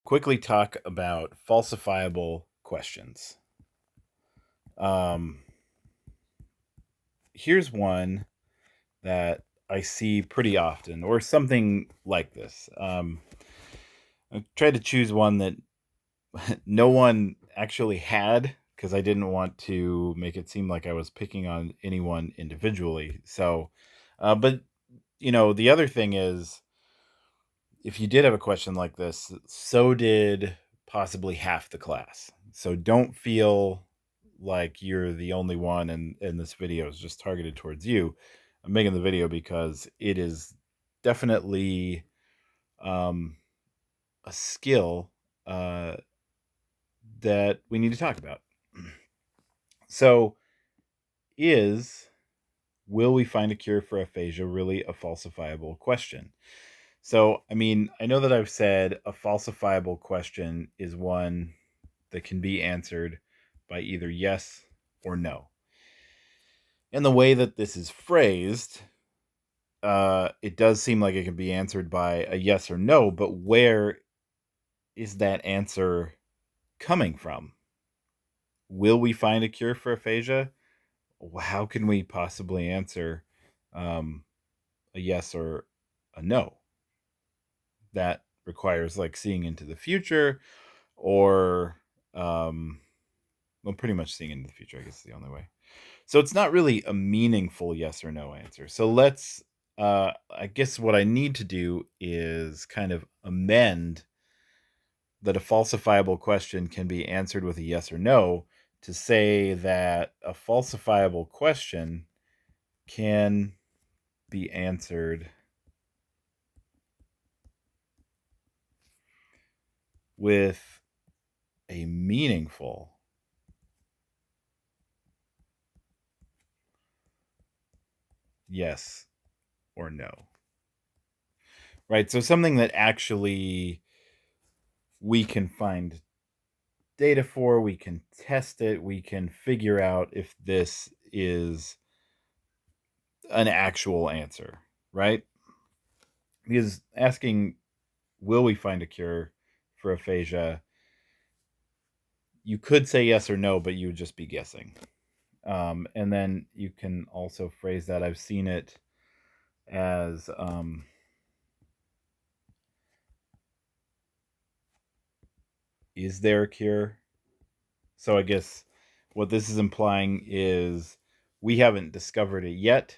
quickly talk about falsifiable questions. Um, Here's one that I see pretty often, or something like this. I tried to choose one that no one actually had because I didn't want to make it seem like I was picking on anyone individually. But the other thing is, if you did have a question like this, so did possibly half the class. So don't feel like you're the only one and this video is just targeted towards you. I'm making the video because it is definitely um, a skill uh, that we need to talk about. So, is will we find a cure for aphasia really a falsifiable question? So, I mean, I know that I've said a falsifiable question is one that can be answered by either yes or no. And the way that this is phrased, it does seem like it can be answered by a yes or no, but where is that answer coming from? Will we find a cure for aphasia? How can we possibly answer um, a yes or a no? That requires like seeing into the future or um well, pretty much seeing into the future, I guess is the only way. So it's not really a meaningful yes or no answer. So let's I guess what I need to do is kind of amend that a falsifiable question can be answered with a yes or no to say that a falsifiable question can be answered with a meaningful yes or no. Right? So something that actually we can find data for, we can test it, we can figure out if this is an actual answer, right? Because asking, will we find a cure for aphasia? You could say yes or no, but you would just be guessing. And then you can also phrase that. I've seen it as is there a cure? So I guess what this is implying is we haven't discovered it yet,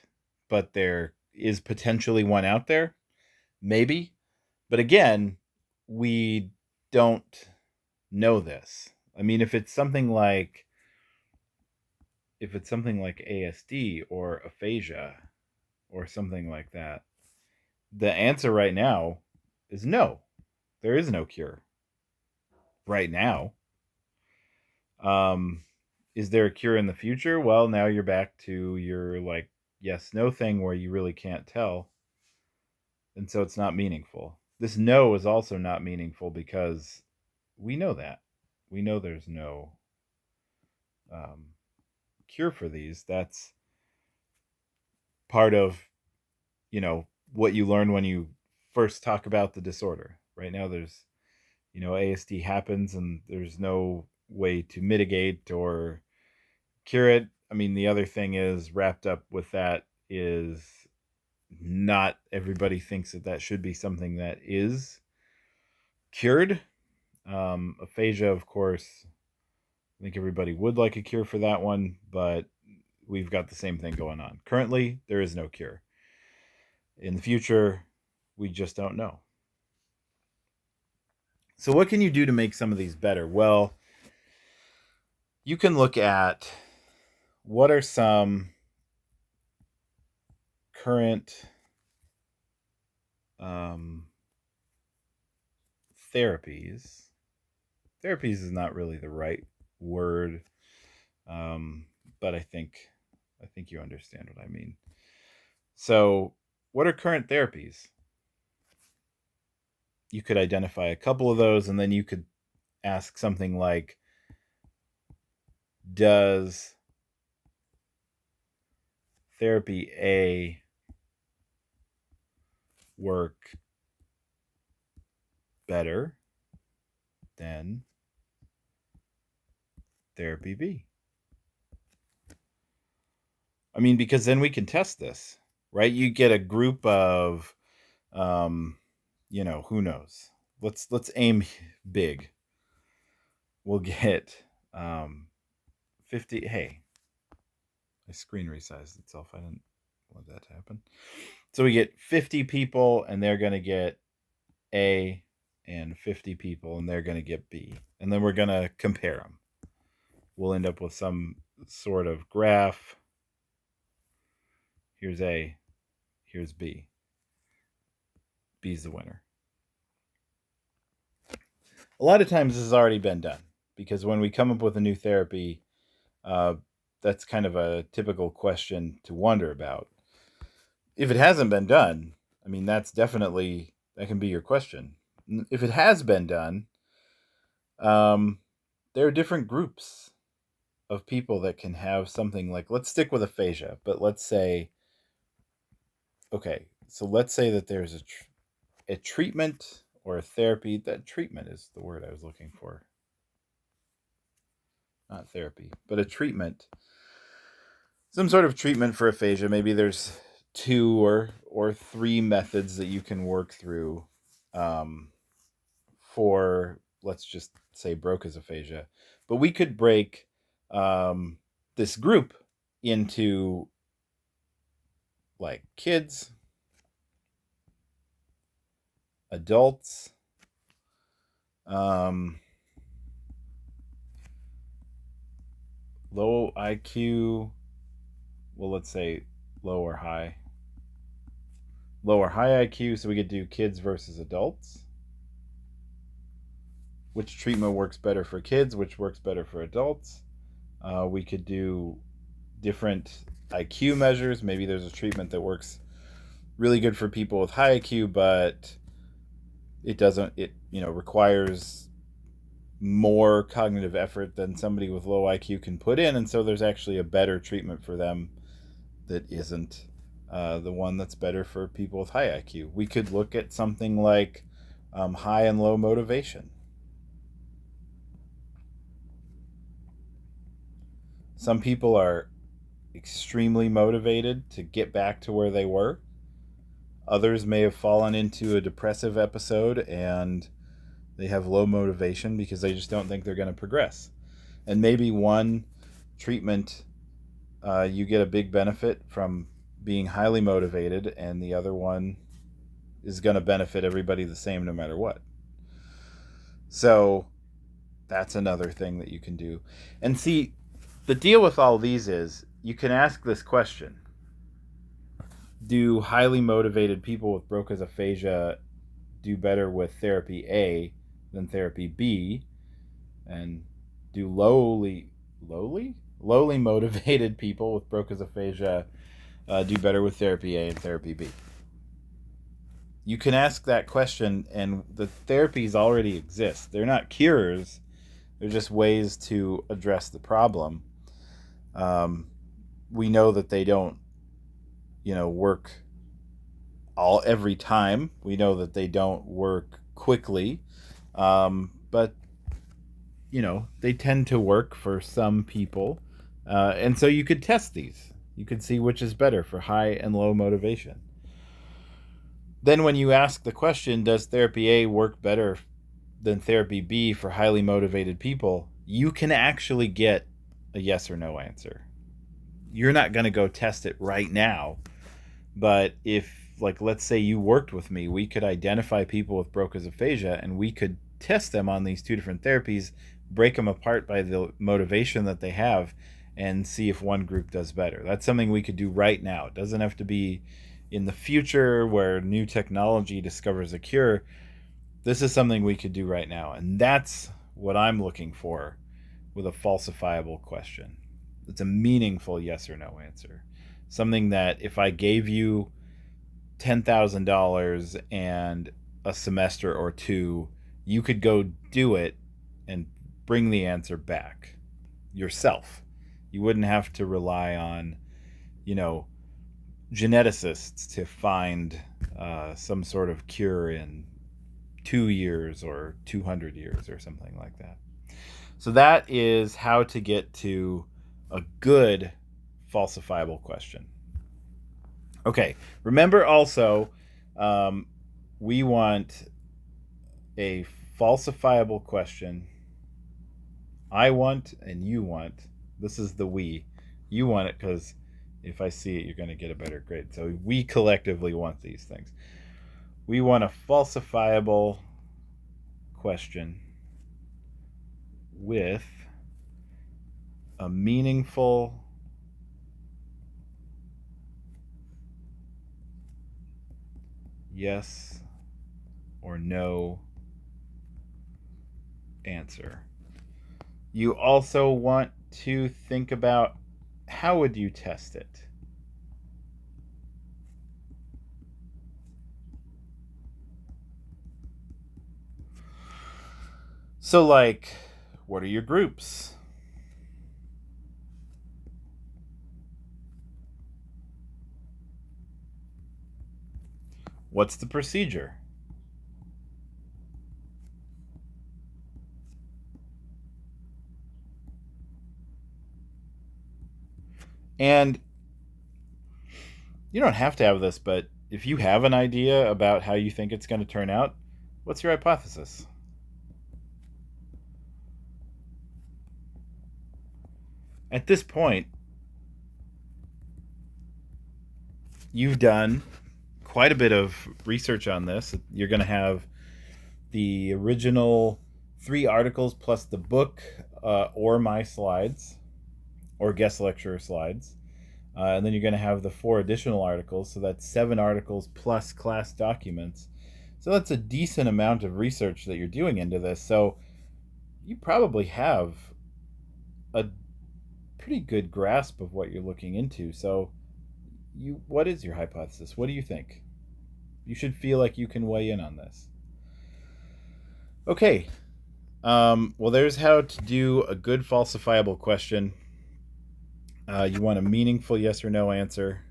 but there is potentially one out there, maybe. But again, we don't know this. I mean, if it's something like ASD or aphasia or something like that, the answer right now is no. There is no cure right now. Um, is there a cure in the future? Well, now you're back to your like yes no thing where you really can't tell, and so it's not meaningful. This no is also not meaningful because we know that. We know there's no um, cure for these. That's part of, what you learn when you first talk about the disorder. Right now there's, ASD happens and there's no way to mitigate or cure it. I mean, the other thing is wrapped up with that is not everybody thinks that that should be something that is cured. Aphasia, of course, I think everybody would like a cure for that one, but we've got the same thing going on. Currently, there is no cure. In the future, we just don't know. So, what can you do to make some of these better? Well, you can look at what are some current um, therapies. Therapies is not really the right word, um, but I think you understand what I mean. So, what are current therapies? You could identify a couple of those, and then you could ask something like, does therapy A work better than therapy B. I mean, because then we can test this, right? You get a group of, um, who knows? Let's aim big. We'll get 50. Hey, my screen resized itself. I didn't want that to happen. So we get 50 people, and they're going to get A, and 50 people, and they're going to get B. And then we're going to compare them. We'll end up with some sort of graph. Here's A, here's B. B's the winner. A lot of times this has already been done, because when we come up with a new therapy, that's kind of a typical question to wonder about. If it hasn't been done, I mean, that can be your question. If it has been done, there are different groups of people that can have something like, let's stick with aphasia, but let's say that there's a treatment or a therapy. That treatment is the word I was looking for. Not therapy, but a treatment. Some sort of treatment for aphasia. Maybe there's 2 or 3 methods that you can work through for, let's just say, Broca's aphasia. But we could break this group into like kids, adults, low IQ, well, let's say low or high IQ, so we could do kids versus adults. Which treatment works better for kids, which works better for adults. We could do different IQ measures. Maybe there's a treatment that works really good for people with high IQ, but it requires more cognitive effort than somebody with low IQ can put in, and so there's actually a better treatment for them that isn't the one that's better for people with high IQ. We could look at something like high and low motivation. Some people are extremely motivated to get back to where they were. Others may have fallen into a depressive episode and they have low motivation because they just don't think they're going to progress. And maybe one treatment, you get a big benefit from being highly motivated, and the other one is going to benefit everybody the same no matter what. So that's another thing that you can do. And see, the deal with all these is you can ask this question: do highly motivated people with Broca's aphasia do better with therapy A than therapy B? And do lowly motivated people with Broca's aphasia do better with therapy A and therapy B? You can ask that question, and the therapies already exist. They're not cures. They're just ways to address the problem. We know that they don't, work every time. We know that they don't work quickly, but they tend to work for some people, and so you could test these. You could see which is better for high and low motivation. Then when you ask the question, does therapy A work better than therapy B for highly motivated people, you can actually get a yes or no answer. You're not going to go test it right now, but if, let's say you worked with me, we could identify people with Broca's aphasia and we could test them on these 2 different therapies, break them apart by the motivation that they have, and see if one group does better. That's something we could do right now. It doesn't have to be in the future where new technology discovers a cure. This is something we could do right now, and that's what I'm looking for with a falsifiable question. It's a meaningful yes or no answer. Something that if I gave you $10,000 and a semester or 2, you could go do it and bring the answer back yourself. You wouldn't have to rely on, geneticists to find some sort of cure in 2 years or 200 years or something like that. So that is how to get to a good falsifiable question. Okay, remember also, um, we want a falsifiable question. I want and you want. This is the we. You want it because if I see it, you're going to get a better grade. So we collectively want these things. We want a falsifiable question with a meaningful yes or no answer. You also want to think about how would you test it? So, like, what are your groups? What's the procedure? And you don't have to have this, but if you have an idea about how you think it's going to turn out, what's your hypothesis? At this point, you've done quite a bit of research on this. You're going to have the original 3 articles plus the book, or my slides or guest lecturer slides. And then you're going to have the 4 additional articles. So that's 7 articles plus class documents. So that's a decent amount of research that you're doing into this. So you probably have a pretty good grasp of what you're looking into. So what is your hypothesis? What do you think? You should feel like you can weigh in on this. Okay. Well, there's how to do a good falsifiable question. You want a meaningful yes or no answer.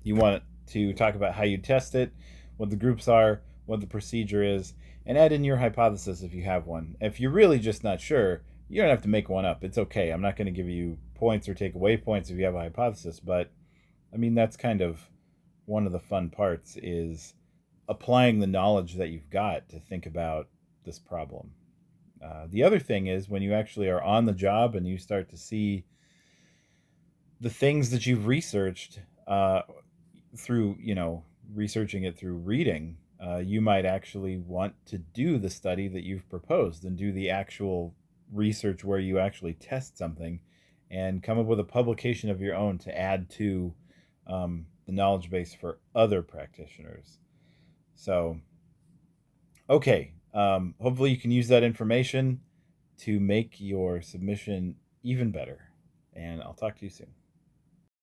You want to talk about how you test it, what the groups are, what the procedure is, and add in your hypothesis if you have one. If you're really just not sure, you don't have to make one up. It's okay. I'm not going to give you points or take away points if you have a hypothesis, but I mean, that's kind of one of the fun parts is applying the knowledge that you've got to think about this problem. The other thing is when you actually are on the job and you start to see the things that you've researched, through, researching it through reading, you might actually want to do the study that you've proposed and do the actual research where you actually test something and come up with a publication of your own to add to, the knowledge base for other practitioners. So, okay, hopefully you can use that information to make your submission even better. And I'll talk to you soon.